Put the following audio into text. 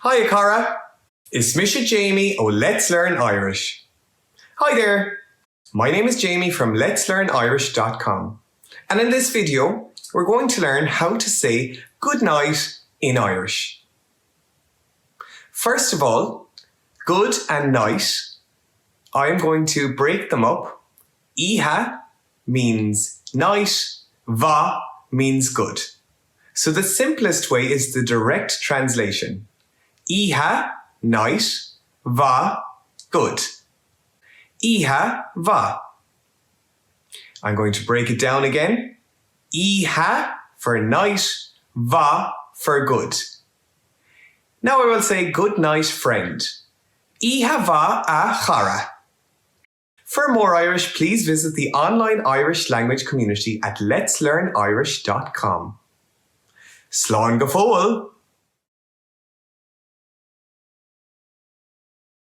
Hiya Cara, it's Misha Jamie o Let's Learn Irish. Hi there, my name is Jamie from letslearnirish.com, and in this video we're going to learn how to say good night in Irish. First of all, good and night, I'm going to break them up. Iha means night, va means good. So the simplest way is the direct translation. Iha, night, va, good. Iha, va. I'm going to break it down again. Iha for night, va for good. Now I will say good night, friend. Iha va a chara. For more Irish, please visit the online Irish language community at letslearnirish.com. Slán go fóill!